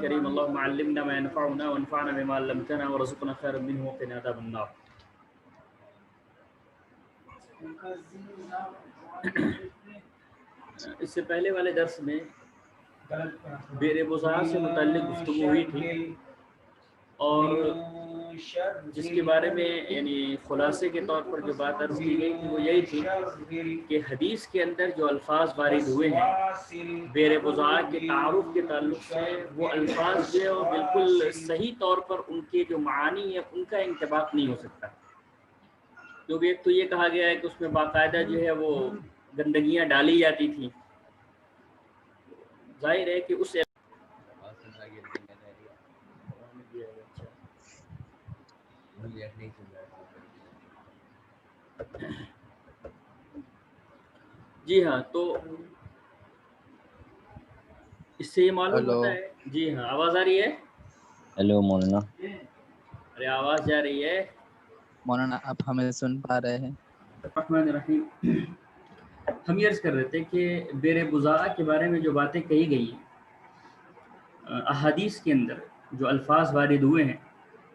الكريم اللهم علمنا ما ينفعنا وانفعنا بما علمتنا وارزقنا خيرا منه وقنا عذاب النار. اس سے پہلے والے درس میں بیر بضاعہ سے متعلق گفتگو ہوئی تھی اور جس کے بارے میں یعنی خلاصے کے طور پر جو بات عرض کی گئی تھی وہ یہی تھی کہ حدیث کے اندر جو الفاظ وارد ہوئے ہیں بیر بضاعہ کے تعارف کے تعلق سے وہ الفاظ جو ہے وہ بالکل صحیح طور پر ان کے جو معانی ہے ان کا انطباق نہیں ہو سکتا، کیونکہ ایک تو یہ کہا گیا ہے کہ اس میں باقاعدہ جو ہے وہ گندگیاں ڈالی جاتی تھیں، ظاہر ہے کہ اس جی ہاں، تو اس سے یہ معلوم ہوتا ہے. جی ہاں، آواز آ رہی ہے؟ ہیلو مولانا. ارے آواز جا رہی ہے مولانا، آپ ہمیں سن پا رہے ہیں؟ الرحمن الرحیم. ہم یہ عرض کر رہے تھے کہ بیر بضاعہ کے بارے میں جو باتیں کہی گئی ہیں احادیث کے اندر جو الفاظ وارد ہوئے ہیں،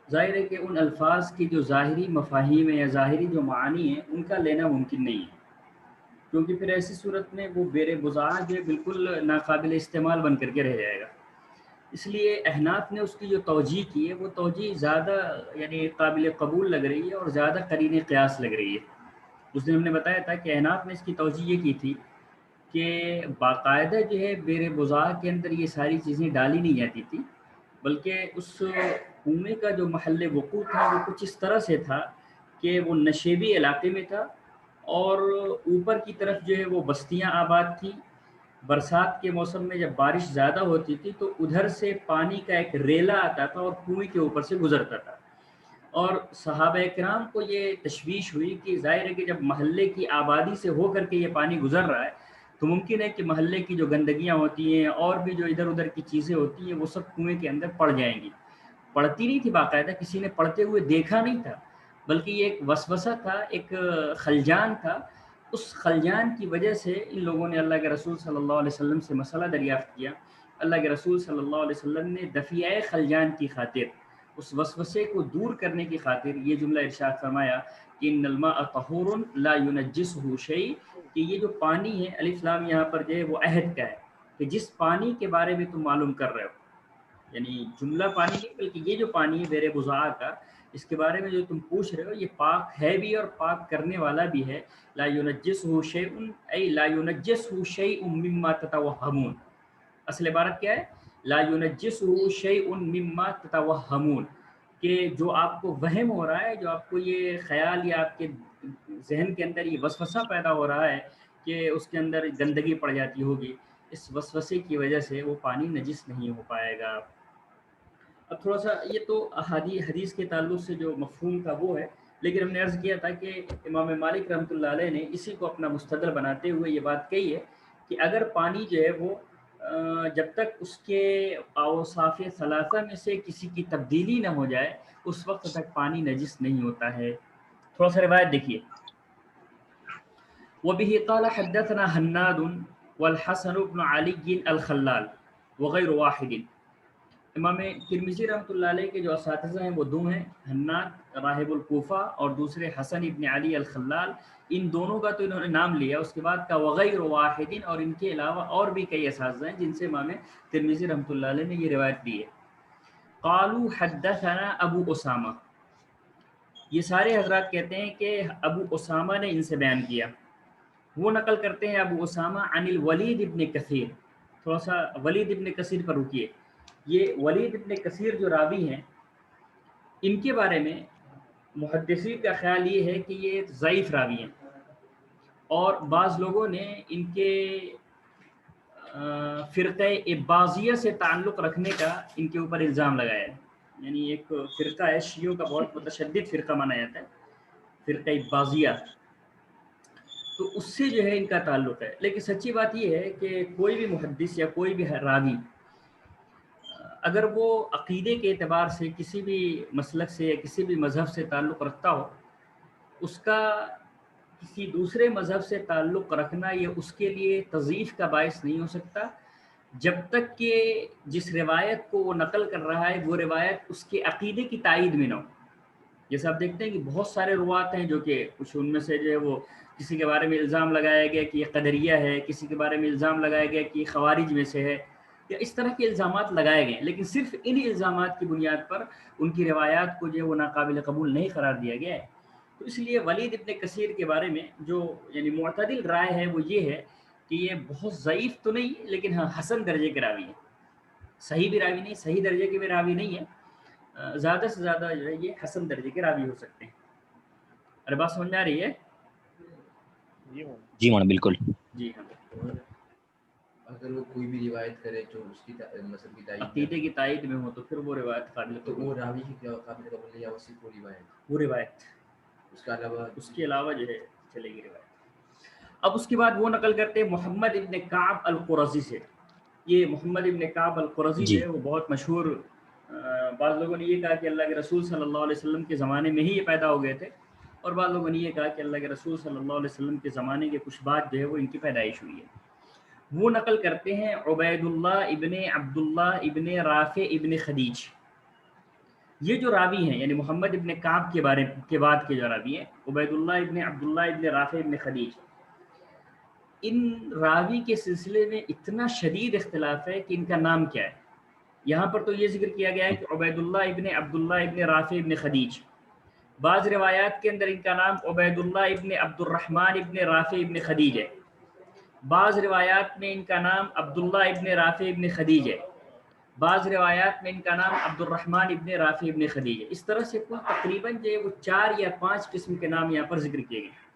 ظاہر ہے کہ ان الفاظ کی جو ظاہری مفاہیم ہیں یا ظاہری جو معانی ہیں ان کا لینا ممکن نہیں ہے، کیونکہ پھر ایسی صورت میں وہ بیر بضاعہ جو ہے بالکل ناقابل استعمال بن کر کے رہ جائے گا. اس لیے احناف نے اس کی جو توجیہ کی ہے وہ توجیہ زیادہ یعنی قابل قبول لگ رہی ہے اور زیادہ قرین قیاس لگ رہی ہے. اس دن ہم نے بتایا تھا کہ احناف نے اس کی توجیہ یہ کی تھی کہ باقاعدہ جو ہے بیر بضاعہ کے اندر یہ ساری چیزیں ڈالی نہیں جاتی تھی، بلکہ اس کنویں کا جو محل وقوع تھا وہ کچھ اس طرح سے تھا کہ وہ نشیبی علاقے میں تھا اور اوپر کی طرف جو ہے وہ بستیاں آباد تھیں. برسات کے موسم میں جب بارش زیادہ ہوتی تھی تو ادھر سے پانی کا ایک ریلا آتا تھا اور کنویں کے اوپر سے گزرتا تھا، اور صحابہ کرام کو یہ تشویش ہوئی کہ ظاہر ہے کہ جب محلے کی آبادی سے ہو کر کے یہ پانی گزر رہا ہے تو ممکن ہے کہ محلے کی جو گندگیاں ہوتی ہیں اور بھی جو ادھر ادھر کی چیزیں ہوتی ہیں وہ سب کنویں کے اندر پڑ جائیں گی. پڑتی نہیں تھی، باقاعدہ کسی نے پڑتے ہوئے دیکھا نہیں تھا، بلکہ یہ ایک وسوسہ تھا، ایک خلجان تھا. اس خلجان کی وجہ سے ان لوگوں نے اللہ کے رسول صلی اللہ علیہ وسلم سے مسئلہ دریافت کیا. اللہ کے رسول صلی اللہ علیہ وسلم نے دفیع خلجان کی خاطر، اس وسوسے کو دور کرنے کی خاطر یہ جملہ ارشاد فرمایا کہ ان الماء طہور لا ينجسه شیء، کہ یہ جو پانی ہے، الف لام یہاں پر جو ہے وہ عہد کا ہے کہ جس پانی کے بارے میں تم معلوم کر رہے ہو، یعنی جملہ پانی نہیں بلکہ یہ جو پانی ہے بیر بضاعہ کا، اس کے بارے میں جو تم پوچھ رہے ہو یہ پاک ہے بھی اور پاک کرنے والا بھی ہے. لا ينجسه شیء ای لا ينجسه شیء مما تتوہمون. اصل عبارت کیا ہے؟ لا ينجسه شیء مما تتوہمون، کہ جو آپ کو وہم ہو رہا ہے، جو آپ کو یہ خیال یا آپ کے ذہن کے اندر یہ وسوسہ پیدا ہو رہا ہے کہ اس کے اندر گندگی پڑ جاتی ہوگی، اس وسوسے کی وجہ سے وہ پانی نجس نہیں ہو پائے گا. اب تھوڑا سا یہ تو حدیث کے تعلق سے جو مفہوم تھا وہ ہے، لیکن ہم نے عرض کیا تھا کہ امام مالک رحمۃ اللہ علیہ نے اسی کو اپنا مستدل بناتے ہوئے یہ بات کہی ہے کہ اگر پانی جو ہے وہ جب تک اس کے اوصاف ثلاثہ میں سے کسی کی تبدیلی نہ ہو جائے اس وقت تک پانی نجس نہیں ہوتا ہے. تھوڑا سا روایت دیکھیے. وبه قال حدثنا حناد والحسن بن علي الخلال وغير واحد. امام ترمذی رحمۃ اللہ علیہ کے جو اساتذہ ہیں وہ دو ہیں، حناد راہب الکوفہ اور دوسرے حسن ابن علی الخلال. ان دونوں کا تو انہوں نے نام لیا، اس کے بعد کا وغیر واحد، اور ان کے علاوہ اور بھی کئی اساتذہ ہیں جن سے امام ترمذی رحمۃ اللہ علیہ نے یہ روایت دی ہے. قالوا حدثنا ابو اسامہ، یہ سارے حضرات کہتے ہیں کہ ابو اسامہ نے ان سے بیان کیا. وہ نقل کرتے ہیں ابو اسامہ عن الولید ابن کثیر. تھوڑا سا ولید ابن کثیر پر رکیے. یہ ولید ابن کثیر جو راوی ہیں ان کے بارے میں محدثین کا خیال یہ ہے کہ یہ ضعیف راوی ہیں، اور بعض لوگوں نے ان کے فرقہ اباضیہ سے تعلق رکھنے کا ان کے اوپر الزام لگایا ہے. یعنی ایک فرقہ ہے شیعوں کا، بہت متشدد فرقہ مانا جاتا ہے، فرقہ اباضیہ، تو اس سے جو ہے ان کا تعلق ہے. لیکن سچی بات یہ ہے کہ کوئی بھی محدث یا کوئی بھی راوی اگر وہ عقیدے کے اعتبار سے کسی بھی مسلک سے یا کسی بھی مذہب سے تعلق رکھتا ہو، اس کا کسی دوسرے مذہب سے تعلق رکھنا یہ اس کے لیے تضعیف کا باعث نہیں ہو سکتا، جب تک کہ جس روایت کو وہ نقل کر رہا ہے وہ روایت اس کے عقیدے کی تائید میں نہ ہو. جیسے آپ دیکھتے ہیں کہ بہت سارے روات ہیں جو کہ کچھ ان میں سے جو ہے وہ کسی کے بارے میں الزام لگایا گیا کہ یہ قدریہ ہے، کسی کے بارے میں الزام لگایا گیا کہ یہ خوارج میں سے ہے، یا اس طرح کے الزامات لگائے گئے، لیکن صرف انہی الزامات کی بنیاد پر ان کی روایات کو جو ہے وہ ناقابل قبول نہیں قرار دیا گیا ہے. تو اس لیے ولید ابن کثیر کے بارے میں جو یعنی معتدل رائے ہے وہ یہ ہے کہ یہ بہت ضعیف تو نہیں لیکن ہاں حسن درجے کے راوی ہے. صحیح بھی راوی نہیں، صحیح درجے کے بھی راوی نہیں ہے، زیادہ سے زیادہ جو ہے یہ حسن درجے کے راوی ہو سکتے ہیں. ارے بات سمجھ میں آ رہی ہے؟ جی مولانا بالکل. جی ہاں. اگر وہ کوئی بھی روایت کرے جو اس کی مذہب کی تائید عقیدے کی تائید میں ہو تو پھر وہ روایت قابل تو قبول، وہ راوی کی قابل قبول نہیں، یا وہ صرف وہ روایت، وہ روایت اس کے علاوہ جو ہے چلے گی روایت. اب اس کے بعد وہ نقل کرتے ہیں محمد ابن کعب القرظی سے. یہ محمد ابن کعب القرظی جی جو ہے وہ بہت مشہور، بعض لوگوں نے یہ کہا کہ اللہ کے رسول صلی اللہ علیہ وسلم کے زمانے میں ہی یہ پیدا ہو گئے تھے، اور بعض لوگوں نے یہ کہا کہ اللہ کے رسول صلی اللہ علیہ وسلم کے زمانے کے کچھ بعد جو ہے وہ ان کی پیدائش ہوئی ہے. وہ نقل کرتے ہیں عبید اللہ ابن عبداللہ ابن رافع ابن خدیج. یہ جو راوی ہیں یعنی محمد ابن کعب کے بارے کے بعد کے جو راوی ہیں عبید اللہ ابن عبداللہ ابن رافع ابن خدیج، ان راوی کے سلسلے میں اتنا شدید اختلاف ہے کہ ان کا نام کیا ہے. یہاں پر تو یہ ذکر کیا گیا ہے کہ عبید اللہ ابن عبداللہ ابن رافع ابن خدیج. بعض روایات کے اندر ان کا نام عبید اللہ ابن عبد الرحمن ابن رافع ابن خدیج ہے. بعض روایات میں ان کا نام عبداللہ ابن رافع ابن خدیج ہے. بعض روایات میں ان کا نام عبد الرحمن ابن رافع ابن خدیج ہے. اس طرح سے کل تقریباً جو ہے وہ 4 یا 5 قسم کے نام یہاں پر ذکر کیے گئے.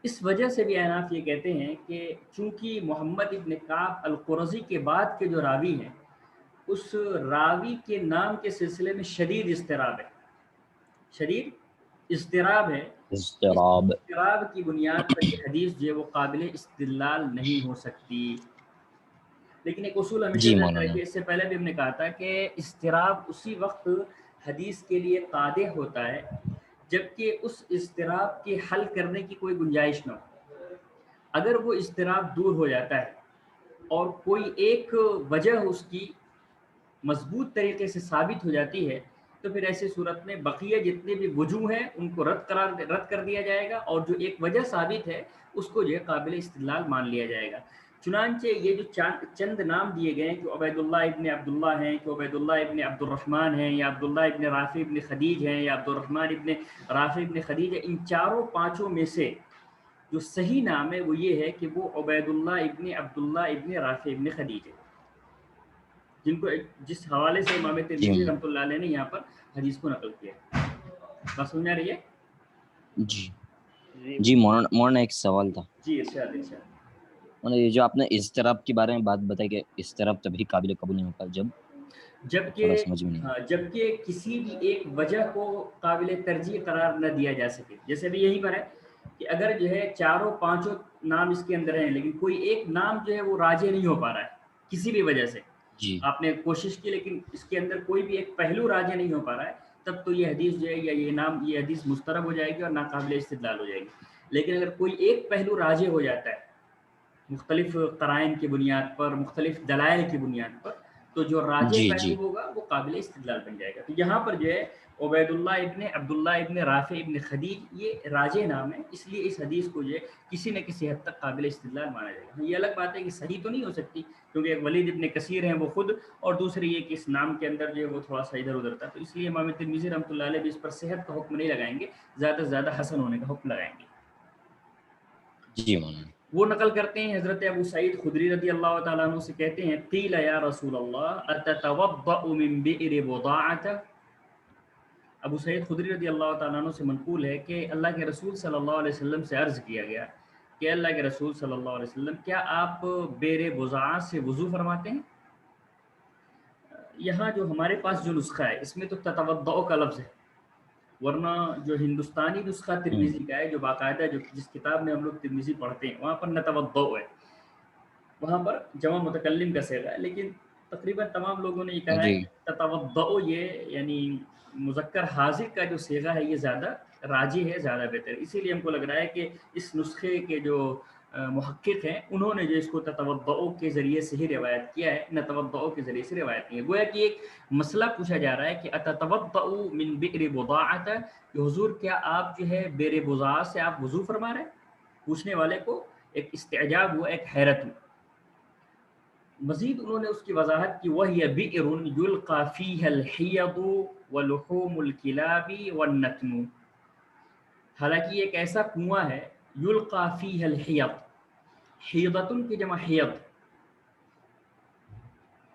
اس وجہ سے بھی احناف یہ کہتے ہیں کہ چونکہ محمد ابن کعب القرظی کے بعد کے جو راوی ہیں اس راوی کے نام کے سلسلے میں شدید اضطراب ہے، شدید اضطراب ہے. اضطراب کی بنیاد پر یہ حدیث جو ہے وہ قابل استدلال نہیں ہو سکتی. لیکن ایک اصول ہمیشہ جی ذہن مولانا. رکھیے، اس سے پہلے بھی ہم نے کہا تھا کہ اضطراب اسی وقت حدیث کے لیے قادح ہوتا ہے جبکہ اس اضطراب کے حل کرنے کی کوئی گنجائش نہ ہو. اگر وہ اضطراب دور ہو جاتا ہے اور کوئی ایک وجہ اس کی مضبوط طریقے سے ثابت ہو جاتی ہے تو پھر ایسی صورت میں بقیہ جتنے بھی وجوہ ہیں ان کو رد کر دیا جائے گا، اور جو ایک وجہ ثابت ہے اس کو جو ہے قابل استدلال مان لیا جائے گا. چنانچہ یہ جو چند نام دیے گئے ہیں کہ عبید اللہ ابن عبداللہ ہیں، کہ عبید اللہ ابن عبد الرحمن ہیں، یا عبداللہ ابن رافع ابن خدیج ہیں، یا عبد الرحمن ابن رافع ابن خدیج ہے، ان چاروں پانچوں میں سے جو صحیح نام ہے وہ یہ ہے کہ وہ عبید اللہ ابن عبداللہ ابن رافع ابن خدیج ہے، جن کو جس حوالے سے امام ترمذی رحمۃ اللہ علیہ نے یہاں پر حدیث کو نقل کیا. بات سمجھ آ رہی ہے؟ جی مولانا ایک سوال تھا. جی ارشاد. یہ جو آپ نے اضطراب کے بارے میں بات بتائی کہ اضطراب تبھی قابل قبول نہیں ہوتا جبکہ کسی بھی ایک وجہ کو قابل ترجیح قرار نہ دیا جا سکے. جیسے بھی یہی پر ہے کہ اگر جو ہے چاروں پانچوں نام اس کے اندر ہیں لیکن کوئی ایک نام جو ہے وہ راجح نہیں ہو پا رہا ہے کسی بھی وجہ سے، آپ نے کوشش کی لیکن اس کے اندر کوئی بھی ایک پہلو راجح نہیں ہو پا رہا ہے، تب تو یہ حدیث جو ہے یا یہ حدیث مسترب ہو جائے گی اور ناقابل استدلال ہو جائے گی. لیکن اگر کوئی ایک پہلو راجح ہو جاتا ہے مختلف قرائن کی بنیاد پر، مختلف دلائل کی بنیاد پر، تو جو راجح پہلو ہوگا وہ قابل استدلال بن جائے گا. تو یہاں پر جو ہے عبید اللہ ابن عبداللہ ابن رافع ابن خدیج یہ راجح نام ہے، اس لیے اس حدیث کو جو ہے کسی نہ کسی حد تک قابل استدلال مانا جائے گا. یہ الگ بات ہے کہ صحیح تو نہیں ہو سکتی کیونکہ ایک ولید ابن کثیر ہیں وہ خود، اور دوسری یہ کہ اس نام کے اندر جو ہے وہ تھوڑا سا ادھر ادھر تھا، تو اس لیے امام ترمذی رحمۃ اللہ علیہ بھی اس پر صحت کا حکم نہیں لگائیں گے، زیادہ سے زیادہ حسن ہونے کا حکم لگائیں گے. جی مولانا. وہ نقل کرتے ہیں حضرت ابو سعید خدری رضی اللہ تعالیٰ عنہ سے، کہتے ہیں قیل یا رسول اللہ اتتوضأ من بئر بضاعة. ابو سعید خدری رضی اللہ تعالیٰ عنہ سے منقول ہے کہ اللہ کے رسول صلی اللہ علیہ وسلم سے عرض کیا گیا کہ اللہ کے رسول صلی اللہ علیہ وسلم کیا آپ بئر بضاعہ سے وضو فرماتے ہیں؟ یہاں جو ہمارے پاس جو نسخہ ہے اس میں تو تتوضأ کا لفظ ہے، ورنہ جو ہندوستانی نسخہ ترمذی کا ہے جو باقاعدہ جس کتاب میں ہم لوگ ترمذی پڑھتے ہیں وہاں پر نتوضأ ہے، وہاں پر جمع متکلم کا صیغہ ہے. لیکن تقریباً تمام لوگوں نے یہ کہا ہے کہ تتوضأ یہ یعنی مذکر حاضر کا جو صیغہ ہے یہ زیادہ راجح ہے، زیادہ بہتر. اسی لیے ہم کو لگ رہا ہے کہ اس نسخے کے جو محقق ہیں انہوں نے جو اس کو تتوضؤ کے ذریعے سے ہی روایت کیا ہے، نتوضؤ کے ذریعے سے روایت نہیں ہے۔ گویا کہ ایک مسئلہ پوچھا جا رہا ہے کہ اتتوضؤ من بئر بضاعۃ، کہ حضور کیا آپ جو ہے بئر بضاعہ سے آپ وضو فرما رہے ہیں؟ پوچھنے والے کو ایک استعجاب ہوا، ایک حیرت ہوئی۔ مزید انہوں نے اس کی وضاحت کی، وَهِيَ بِئْرٌ يُلْقَى فِيهَا الْحِيَضُ وَلُحُومُ الْكِلَابِ وَالنَّتْنُ، حالانکہ یہ ایک ایسا کنواں ہے، یلقا فیہ الحیض، حیضۃ کی جمع حیض،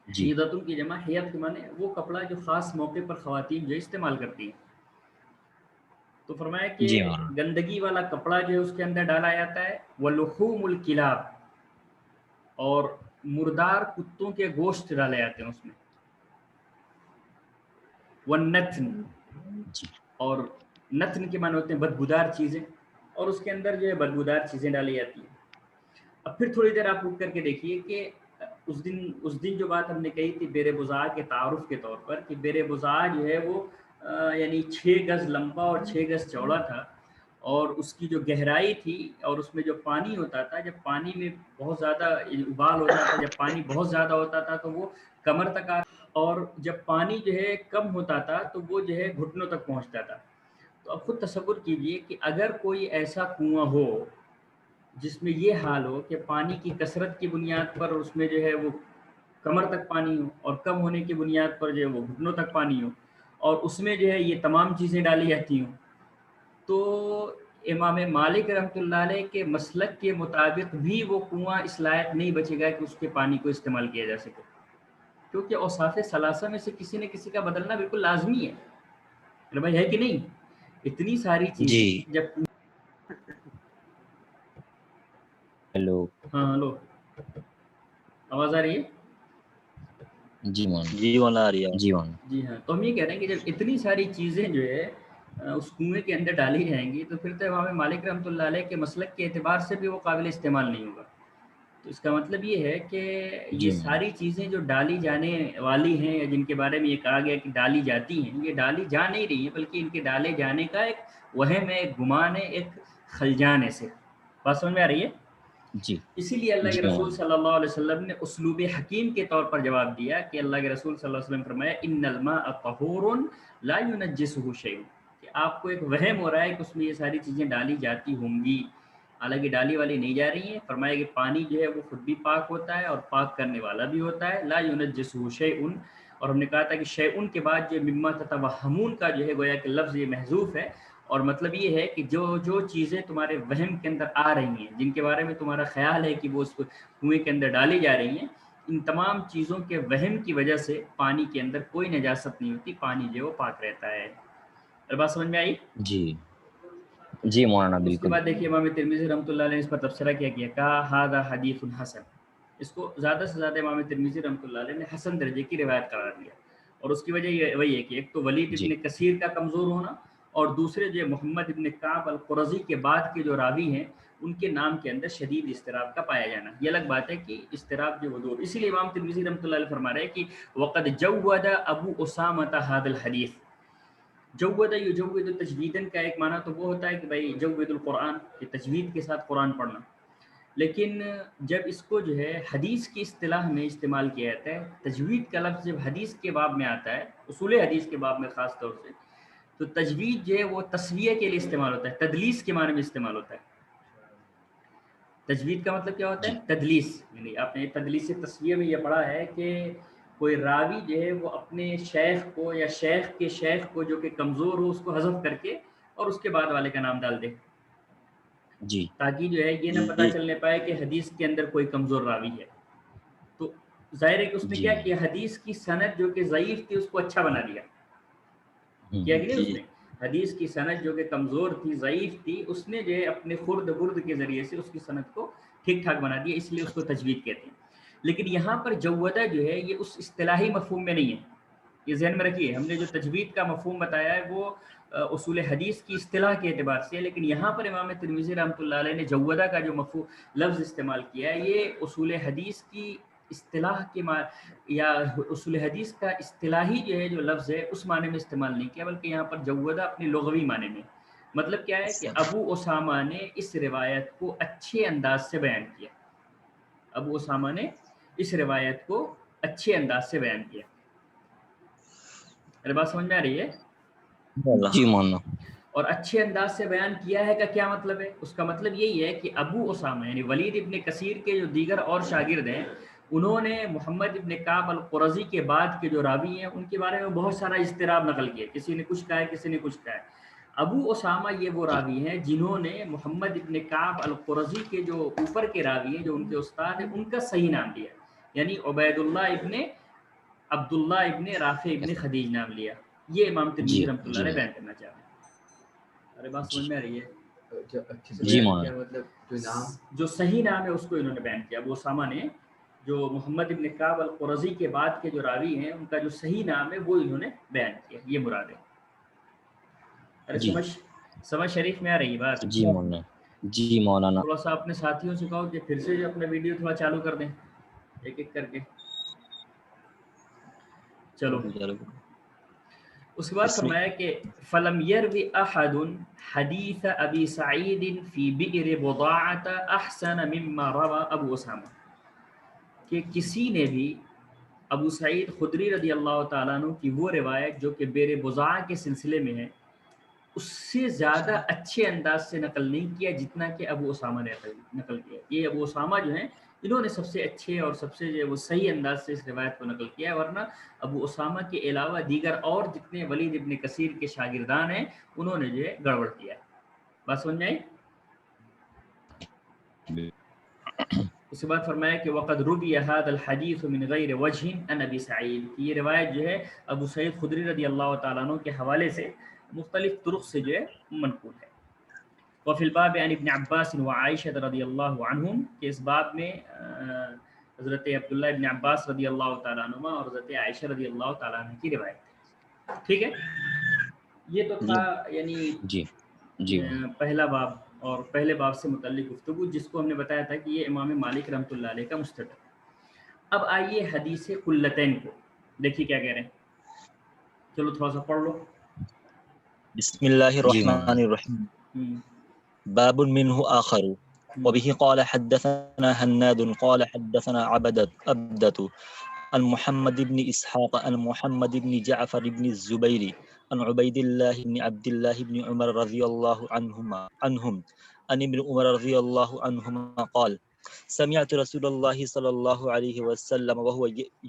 جی حیضۃ کی جمع حیض کے معنی وہ کپڑا جو خاص موقع پر خواتین جو استعمال کرتی ہیں۔ تو فرمایا کہ جی مولانا گندگی والا کپڑا جو ہے اس کے اندر ڈالا جاتا ہے، وَلُحُومُ الْكِلَابِ، اور مردار کتوں کے گوشت ڈالے جاتے ہیں اس میں، وَالنَّتْنُ، جی اور نتن کے معنی ہوتے ہیں بدبودار چیزیں، اور اس کے اندر جو ہے بدبودار چیزیں ڈالی جاتی ہیں۔ اب پھر تھوڑی دیر آپ رک کر کے دیکھیے کہ اس دن جو بات ہم نے کہی تھی بئر بضاعہ کے تعارف کے طور پر، کہ بئر بضاعہ جو ہے وہ یعنی 6 گز لمبا اور 6 گز چوڑا تھا، اور اس کی جو گہرائی تھی اور اس میں جو پانی ہوتا تھا، جب پانی میں بہت زیادہ ابال ہوتا تھا، جب پانی بہت زیادہ ہوتا تھا تو وہ کمر تک آتا، اور جب پانی جو ہے کم ہوتا تھا تو وہ جو ہے گھٹنوں تک پہنچتا تھا۔ تو اب خود تصور کیجئے کہ اگر کوئی ایسا کنواں ہو جس میں یہ حال ہو کہ پانی کی کثرت کی بنیاد پر اس میں جو ہے وہ کمر تک پانی ہو، اور کم ہونے کی بنیاد پر جو ہے وہ گھٹنوں تک پانی ہو، اور اس میں جو ہے یہ تمام چیزیں ڈالی جاتی ہوں، تو امام مالک رحمۃ اللہ علیہ کے مسلک کے مطابق بھی وہ کنواں اس لائق نہیں بچے گا کہ اس کے پانی کو استعمال کیا جا سکے، کیونکہ اوصاف ثلاثہ میں سے کسی نہ کسی کا بدلنا بالکل لازمی ہے۔ میرے بھائی ہے کہ نہیں؟ اتنی ساری چیزیں جی جب ہیلو ہاں ہلو، آواز آ رہی ہے؟ جی مولانا جی مولانا جی ہاں، تو ہم یہ کہہ رہے ہیں کہ جب اتنی ساری چیزیں جو ہے اس کنویں کے اندر ڈالی جائیں گی تو پھر تو امام مالک رحمۃ اللہ علیہ کے مسلک کے اعتبار سے بھی وہ قابل استعمال نہیں ہوگا۔ تو اس کا مطلب یہ ہے کہ یہ جی مولانا ساری چیزیں جو ڈالی جانے والی ہیں، یا جن کے بارے میں یہ کہا گیا کہ ڈالی جاتی ہیں، یہ ڈالی جا نہیں رہی ہیں، بلکہ ان کے ڈالے جانے کا ایک وہم ہے، ایک گمان ہے، ایک خلجان ہے صرف۔ بات سمجھ میں آ رہی ہے؟ جی اسی لیے اللہ جی کے رسول مولانا صلی اللہ علیہ وسلم نے اسلوب حکیم کے طور پر جواب دیا کہ اللہ کے رسول صلی اللہ علیہ وسلم فرمایا ان الماء طہور لا ينجسه شیء، کہ آپ کو ایک وہم ہو رہا ہے کہ اس میں یہ ساری چیزیں ڈالی جاتی ہوں گی، حالانکہ ڈالی والی نہیں جا رہی ہیں۔ فرمایا کہ پانی جو ہے وہ خود بھی پاک ہوتا ہے اور پاک کرنے والا بھی ہوتا ہے، لا ينجسه شیء، اور ہم نے کہا تھا کہ شیء کے بعد جو مما تتوہمون کا جو ہے گویا کہ لفظ یہ محذوف ہے، اور مطلب یہ ہے کہ جو چیزیں تمہارے وہم کے اندر آ رہی ہیں، جن کے بارے میں تمہارا خیال ہے کہ وہ اس کنویں کے اندر ڈالی جا رہی ہیں، ان تمام چیزوں کے وہم کی وجہ سے پانی کے اندر کوئی نجاست نہیں ہوتی، پانی جو ہے وہ پاک رہتا ہے۔ بات سمجھ میں آئی؟ جی جی مولانا اس کے بالکل بعد دیکھیے امام ترمذی رحمۃ اللہ علیہ نے اس پر تبصرہ کیا کہا ھذا حدیث حسن، اس کو زیادہ سے زیادہ امام ترمذی رحمۃ اللہ علیہ نے حسن درجے کی روایت قرار دیا، اور اس کی وجہ وہی ہے کہ ایک تو ولید جی ابن کثیر کا کمزور ہونا، اور دوسرے جو محمد ابن کعب القرظی کے بعد کے جو راوی ہیں ان کے نام کے اندر شدید اضطراب کا پایا جانا۔ یہ الگ بات ہے کہ اضطراب جو وہ، اسی لیے امام ترمذی رحمۃ اللہ علیہ فرما رہے ہیں کہ وقد جود ابو اسامہ ھذا الحدیث، جود یجود تجویدن کا ایک معنی تو وہ ہوتا ہے کہ بھائی جود القرآن، کہ تجوید کے ساتھ قرآن پڑھنا، لیکن جب اس کو جو ہے حدیث کی اصطلاح میں استعمال کیا جاتا ہے، تجوید کا لفظ جب حدیث کے باب میں آتا ہے، اصول حدیث کے باب میں خاص طور سے، تو تجوید جو ہے وہ تسویہ کے لیے استعمال ہوتا ہے، تدلیس کے معنی میں استعمال ہوتا ہے۔ تجوید کا مطلب کیا ہوتا جی ہے؟ تدلیس، یعنی آپ نے تدلیس تسویہ میں یہ پڑھا ہے کہ کوئی راوی جو ہے وہ اپنے شیخ کو یا شیخ کے شیخ کو جو کہ کمزور ہو اس کو حذف کر کے اور اس کے بعد والے کا نام ڈال دے، جی تاکہ جو ہے یہ نہ پتہ چلنے پائے کہ حدیث کے اندر کوئی کمزور راوی ہے۔ تو ظاہر ہے کہ اس نے جی کیا کیا، حدیث کی سند جو کہ ضعیف تھی اس کو اچھا بنا دیا، کیا کہ نہیں، اس نے حدیث کی سند جو کہ کمزور تھی، ضعیف تھی، اس نے جو ہے اپنے خرد برد کے ذریعے سے اس کی سند کو ٹھیک ٹھاک بنا دیا، اس لیے اس کو تجوید کہتے ہیں۔ لیکن یہاں پر جودہ جو ہے یہ اس اصطلاحی مفہوم میں نہیں ہے، یہ ذہن میں رکھیے، ہم نے جو تجوید کا مفہوم بتایا ہے وہ اصول حدیث کی اصطلاح کے اعتبار سے ہے، لیکن یہاں پر امام ترمذی رحمۃ اللہ علیہ نے جودہ کا جو مفہوم لفظ استعمال کیا ہے، یہ اصول حدیث کی اصطلاح کے یا اصول حدیث کا اصطلاحی جو ہے جو لفظ ہے اس معنی میں استعمال نہیں کیا، بلکہ یہاں پر جودہ اپنے لغوی معنی میں، مطلب کیا ہے کہ ابو اسامہ نے اس روایت کو اچھے انداز سے بیان کیا. ابو اسامہ نے اس روایت کو اچھے انداز سے بیان کیا. میری بات سمجھ میں آ رہی ہے؟ جی مولانا. اور اچھے انداز سے بیان کیا ہے کا کیا مطلب ہے؟ اس کا مطلب یہی ہے کہ ابو اسامہ یعنی ولید ابن کثیر کے جو دیگر اور شاگرد ہیں انہوں نے محمد ابن کعب القرظی کے بعد کے جو راوی ہیں ان کے بارے میں بہت سارا اضطراب نقل کیا. کسی نے کچھ کہا ہے، کسی نے کچھ کہا ہے. ابو اسامہ یہ وہ راوی ہیں جنہوں نے محمد ابن کعب القرظی کے جو اوپر کے راوی ہیں جو ان کے استاد ہیں ان کا صحیح نام لیا، یعنی عبید اللہ ابن عبداللہ ابن رافع ابن خدیج نام لیا. یہ امام ترمذی رحمۃ اللہ علیہ بیان کرنا چاہ رہے ہیں. ارے بات سمجھ میں آ رہی ہے؟ اچھے سے جی بیان مولانا. کیا مطلب جو نام جو صحیح نام ہے اس کو انہوں نے بیان کیا. ابو اسامہ نے جو محمد ابن کعب القرظی کے بعد کے جو راوی ہیں ان کا جو صحیح نام ہے وہ انہوں نے بیان کیا. یہ مراد ہے. ارے جی سمجھ شریف میں آ رہی بات؟ جی مولانا. جی مولانا. تھوڑا سا اپنے ساتھیوں سے کہو کہ پھر سے جو اپنا ویڈیو تھوڑا چالو کر دیں ایک ایک کر کے. چلو اس کے بعد فرمایا کہ فلم يروي احد حديث ابي سعيد في بئر بضاعة احسن مما روى ابو اسامہ، کہ کسی نے بھی ابو سعید خدری رضی اللہ تعالیٰ عنہ کی وہ روایت جو کہ بئر بضاعہ کے سلسلے میں ہے اس سے زیادہ اچھے انداز سے نقل نہیں کیا جتنا کہ ابو اسامہ نے نقل کیا. یہ ابو اسامہ جو ہیں انہوں نے سب سے اچھے اور سب سے جو وہ صحیح انداز سے اس روایت کو نقل کیا ہے، ورنہ ابو اسامہ کے علاوہ دیگر اور جتنے ولید ابن کثیر کے شاگردان ہیں انہوں نے جو ہے گڑبڑ کیا ہے. بات سمجھ میں آئی؟ اس کے بعد فرمایا کہ وقد روی هذا الحديث من غیر وجہ عن ابی سعید، یہ روایت جو ہے ابو سعید خدری رضی اللہ تعالیٰ عنہ کے حوالے سے مختلف طرق سے جو ہے منقول ہے. وفی الباب عن ابن عباس وعائشہ رضی اللہ عنہم، کہ اس باب میں حضرت عبداللہ ابن عباس رضی اللہ تعالیٰ عنہما اور حضرت عائشہ رضی اللہ تعالیٰ عنہ کی روایت ہے. ٹھیک ہے، یہ تو تھا یعنی جی جی پہلا باب اور پہلے باب سے متعلق گفتگو جس کو ہم نے بتایا تھا کہ یہ امام مالک رحمۃ اللہ علیہ کا مستدل ہے. اب آئیے حدیث قلتین کو دیکھیے کیا کہہ رہے ہیں. چلو تھوڑا سا پڑھ لو. بسم الله الرحمن الرحيم. باب منه آخر. وبه قال حدثنا هناد قال حدثنا عبدة عن محمد بن إسحاق عن محمد بن جعفر بن الزبير عن عبيد الله بن عبد الله بن عمر رضي الله عنهم عن ابن عمر رضي الله عنهما قال سمعت رسول الله صلى الله عليه وسلم وهو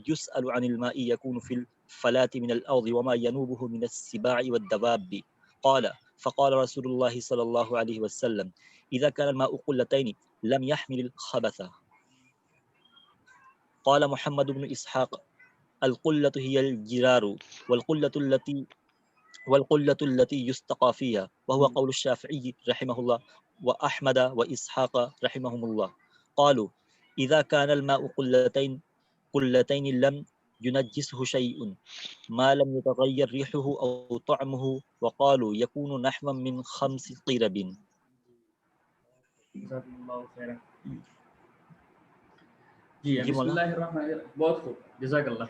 يسأل عن الماء يكون في الفلاة من الأرض وما ينوبه من السباع والدواب قال فقال رسول الله صلى الله عليه وسلم إذا كان الماء قلتين لم يحمل الخبث. قال محمد بن إسحاق القلة هي الجرار والقلة التي يستقى فيها، وهو قول الشافعي رحمه الله وأحمد وإسحاق رحمهم الله. قالوا إذا كان الماء قلتين لم ينجسه شيء ما لم يتغير ريحه أو طعمه، وقالوا يكون نحوا من 5 قرب. جی بسم اللہ الرحمن الرحیم. بہت خوب، جزاک اللہ.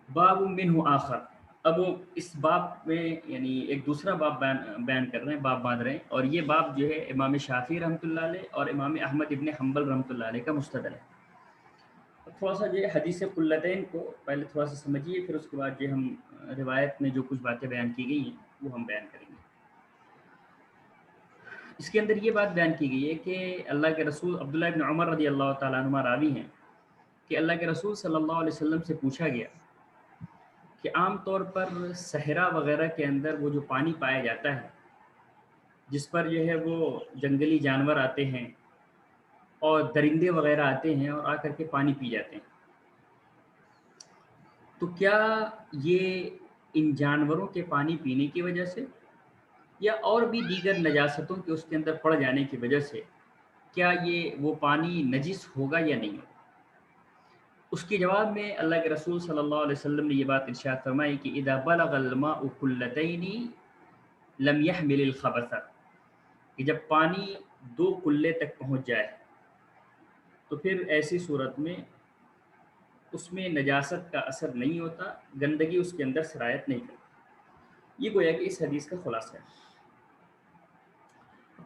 باب منہ آخر. اب اس باب میں یعنی ایک دوسرا باب بیان کر رہے ہیں، باب باندھ رہے ہیں، اور یہ باب جو ہے امام شافعی رحمۃ اللہ علیہ اور امام احمد ابن حنبل رحمۃ اللہ علیہ کا مستدل ہے. تھوڑا سا جو ہے حدیث قلتین کو پہلے تھوڑا سا سمجھیے، پھر اس کے بعد جو ہم روایت میں جو کچھ باتیں بیان کی گئی ہیں وہ ہم بیان کریں گے. اس کے اندر یہ بات بیان کی گئی ہے کہ اللہ کے رسول عبداللہ ابن عمر رضی اللہ تعالیٰ عنہ راوی ہیں کہ اللہ کے رسول صلی اللہ علیہ وسلم سے پوچھا گیا کہ عام طور پر صحرا وغیرہ کے اندر وہ جو پانی پایا جاتا ہے جس پر جو ہے وہ جنگلی جانور آتے ہیں اور درندے وغیرہ آتے ہیں اور آ کر کے پانی پی جاتے ہیں، تو کیا یہ ان جانوروں کے پانی پینے کی وجہ سے یا اور بھی دیگر نجاستوں کے اس کے اندر پڑ جانے کی وجہ سے کیا یہ وہ پانی نجس ہوگا یا نہیں ہوگا؟ اس کے جواب میں اللہ کے رسول صلی اللہ علیہ وسلم نے یہ بات ارشاد فرمائی کہ اذا بلغ الماء قلتین لم يحمل الخبث، کہ جب پانی 2 قلے تک پہنچ جائے تو پھر ایسی صورت میں اس میں نجاست کا اثر نہیں ہوتا، گندگی اس کے اندر سرایت نہیں کرتی. یہ گویا کہ اس حدیث کا خلاصہ ہے.